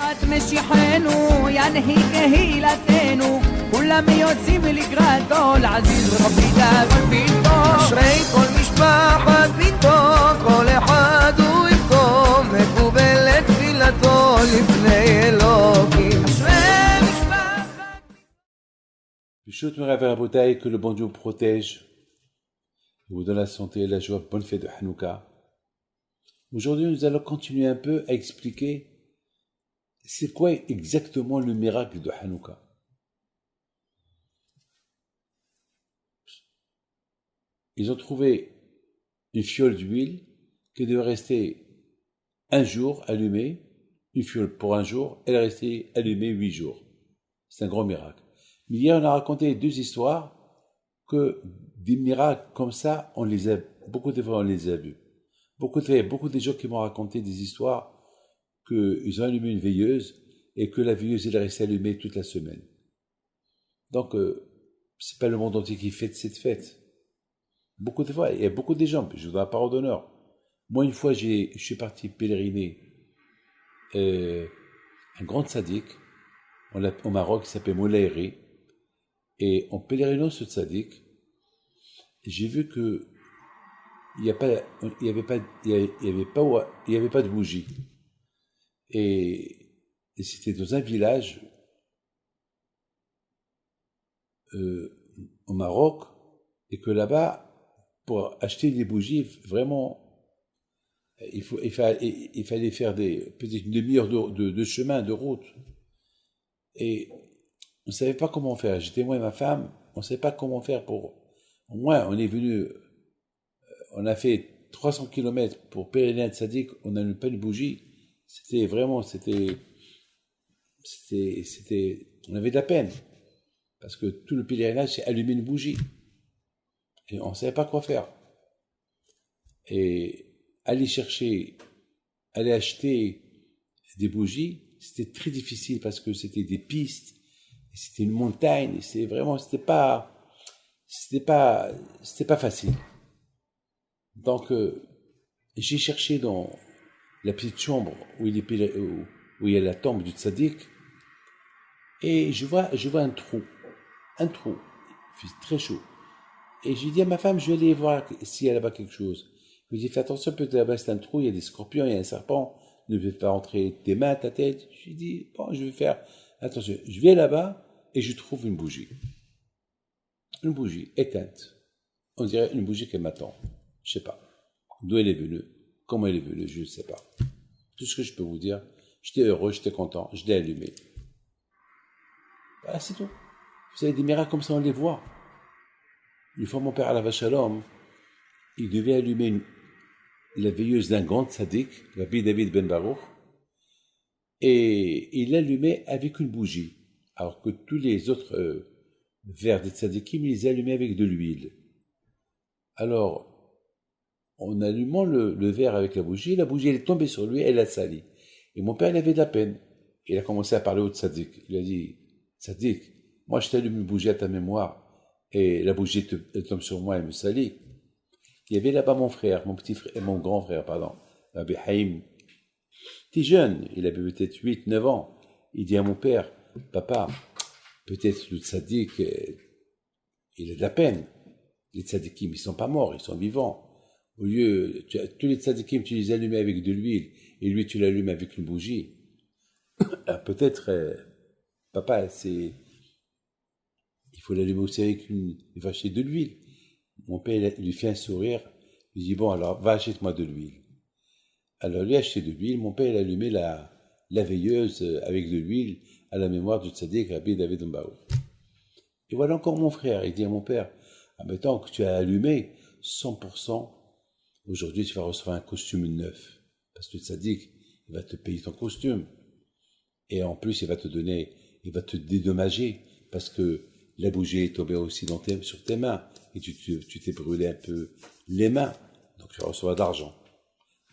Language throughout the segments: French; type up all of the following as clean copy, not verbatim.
مشيحينو يعني هيك هيلتينو كلهم يوتزيم الجرادول عزيز ربي داخل فيتو אשרי כל משפחת ביתו, כל אחד הוא איתו, מקובלת תפילתו לפני אלוקים. אשרי משפחת Bishut me révèle à Boutaï, que le bon Dieu vous protège, vous donne la santé et la joie. Bonne fête de Hanouka. Aujourd'hui, nous allons continuer un peu à expliquer c'est quoi exactement le miracle de Hanouka. Ils ont trouvé une fiole d'huile qui devait rester un jour allumée, une fiole pour un jour, elle est restée allumée 8 jours. C'est un grand miracle. Mais hier, on a raconté 2 histoires que des miracles comme ça, beaucoup de fois, on les a vus. Beaucoup de gens qui m'ont raconté des histoires qu'ils ont allumé une veilleuse et que la veilleuse elle est restée allumée toute la semaine. Donc, c'est pas le monde entier qui fête cette fête. Beaucoup de fois, il y a beaucoup d'exemples. Je vous donne la parole d'honneur. Moi, une fois, je suis parti pèleriner un grand tzaddik au Maroc qui s'appelle Moulaïri. Et en pèlerinant ce tzaddik, j'ai vu que il n'y avait pas de bougie. Et c'était dans un village au Maroc, et que là-bas, pour acheter des bougies, vraiment, il fallait faire peut-être une demi-heure de chemin, de route. Et on ne savait pas comment faire. J'étais moi et ma femme, on ne savait pas comment faire pour... Au moins, on est venu, on a fait 300 km pour pèleriner à Tzadik, on n'a pas une bougie. C'était vraiment, on avait de la peine. Parce que tout le pèlerinage, c'est allumer une bougie. Et on ne savait pas quoi faire. Et aller acheter des bougies, c'était très difficile parce que c'était des pistes, c'était une montagne, et c'était pas facile. Donc, j'ai cherché dans la petite chambre où il y a la tombe du tzaddik, et je vois un trou. Il fait très chaud. Et j'ai dit à ma femme, je vais aller voir s'il y a là-bas quelque chose. Je lui ai dit, fais attention, peut-être là-bas c'est un trou, il y a des scorpions, il y a un serpent, ne fais pas entrer tes mains, ta tête. Je lui ai dit, bon, je vais faire attention. Je vais là-bas et je trouve une bougie. Une bougie éteinte. On dirait une bougie qui m'attend. Je ne sais pas. D'où elle est venue, comment elle est venue, je ne sais pas. Tout ce que je peux vous dire, j'étais heureux, j'étais content, je l'ai allumée. Voilà, c'est tout. Vous savez, des miracles comme ça, on les voit. Une fois, mon père, Alav Shalom, il devait allumer la veilleuse d'un grand tzaddik, Rabbi David Ben Baruch, et il l'allumait avec une bougie, alors que tous les autres verres des tzaddikim, ils les allumaient avec de l'huile. Alors, en allumant le verre avec la bougie elle est tombée sur lui, elle l'a sali. Et mon père, il avait de la peine. Il a commencé à parler au tzaddik. Il a dit, tzaddik, moi je t'allume une bougie à ta mémoire, et la bougie elle tombe sur moi et me salit. Il y avait là-bas mon grand frère, Rabbi Haïm. Il était jeune, il avait peut-être 8, 9 ans. Il dit à mon père, papa, peut-être le tzaddik, il a de la peine. Les tzaddikim, ils ne sont pas morts, ils sont vivants. Au lieu, tous les tzaddikim, tu les allumais avec de l'huile, et lui, tu l'allumes avec une bougie. Peut-être, papa, il faut l'allumer aussi avec il va acheter de l'huile. Mon père, il lui fait un sourire, il dit, bon, alors, va acheter-moi de l'huile. Alors, lui a acheté de l'huile, mon père, il a allumé la veilleuse avec de l'huile à la mémoire du tzaddik Rabbi David Ben Baruch. Et voilà encore mon frère, il dit à mon père, ah, mais tant que tu as allumé 100%, aujourd'hui, tu vas recevoir un costume neuf. Parce que le tzaddik, il va te payer ton costume. Et en plus, il va te dédommager, parce que la bougie est tombée aussi sur tes mains, et tu t'es brûlé un peu les mains, donc tu vas recevoir de l'argent.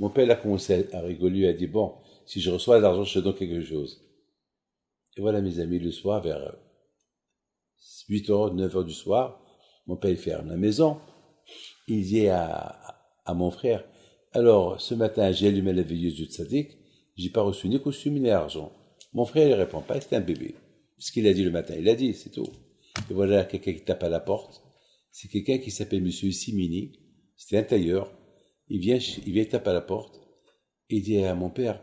Mon père, il a commencé à rigoler, il a dit, bon, si je reçois de l'argent, je te donne quelque chose. Et voilà, mes amis, le soir, vers 8h, 9h du soir, mon père, il ferme la maison, il dit à mon frère, alors, ce matin, j'ai allumé la veilleuse du tzaddik, j'ai pas reçu ni costume ni argent. Mon frère, il répond pas, c'est un bébé. Ce qu'il a dit le matin, il a dit, c'est tout. Et voilà quelqu'un qui tape à la porte. C'est quelqu'un qui s'appelle Monsieur Simini. C'était un tailleur. Il vient taper à la porte. Et il dit à mon père,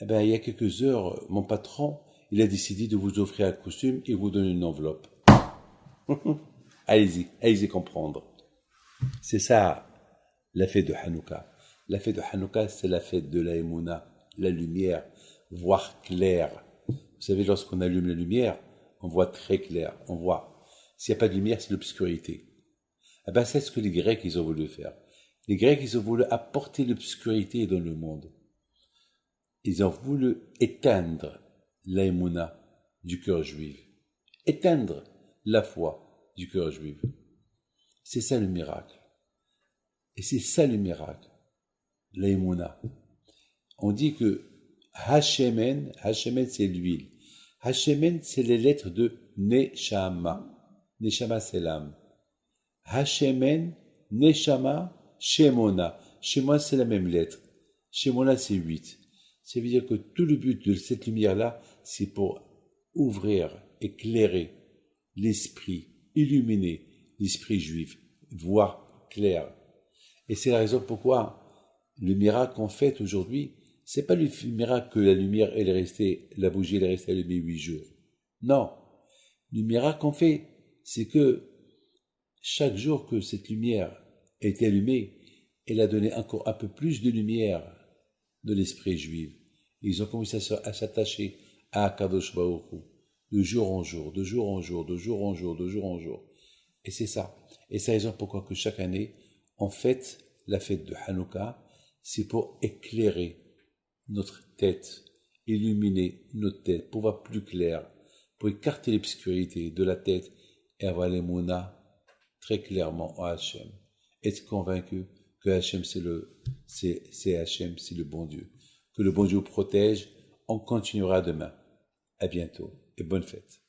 eh ben, il y a quelques heures, mon patron, il a décidé de vous offrir un costume et vous donner une enveloppe. allez-y comprendre. C'est ça, la fête de Hanouka. La fête de Hanouka, c'est la fête de la Emouna, la lumière, voir clair. Vous savez, lorsqu'on allume la lumière, on voit très clair, on voit. S'il n'y a pas de lumière, c'est l'obscurité. Eh ben, c'est ce que les Grecs, ils ont voulu faire. Les Grecs, ils ont voulu apporter l'obscurité dans le monde. Ils ont voulu éteindre la Emouna du cœur juif. Éteindre la foi du cœur juif. C'est ça le miracle. Et c'est ça le miracle. La Emouna. On dit que Hashemen c'est l'huile. Hashemen c'est les lettres de Neshama. Neshama c'est l'âme. Hashemen, Neshama, Shemona. Shemona c'est la même lettre. Shemona c'est 8. Ça veut dire que tout le but de cette lumière-là, c'est pour ouvrir, éclairer l'esprit, illuminer l'esprit juif, voir clair. Et c'est la raison pourquoi le miracle qu'on fait aujourd'hui, c'est pas le miracle que la lumière, la bougie, elle est restée allumée 8 jours. Non. Le miracle qu'on fait, c'est que chaque jour que cette lumière est allumée, elle a donné encore un peu plus de lumière de l'esprit juif. Ils ont commencé à s'attacher à Kadosh Baruch Hu, de jour en jour, de jour en jour, de jour en jour, de jour en jour. Et c'est ça. Et c'est la raison pourquoi que chaque année, on fête la fête de Hanouka, c'est pour éclairer notre tête, illuminer notre tête, pour voir plus clair, pour écarter l'obscurité de la tête et avoir les mounas très clairement en Hachem. Être convaincu que Hachem c'est Hachem, c'est le bon Dieu. Que le bon Dieu protège. On continuera demain. À bientôt et bonne fête.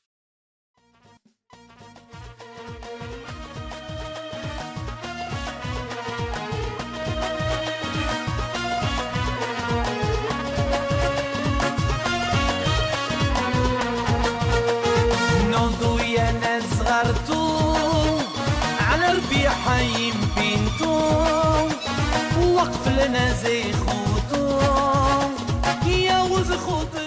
حي بنتو وقف لنا زي خوتو يا وز خوتو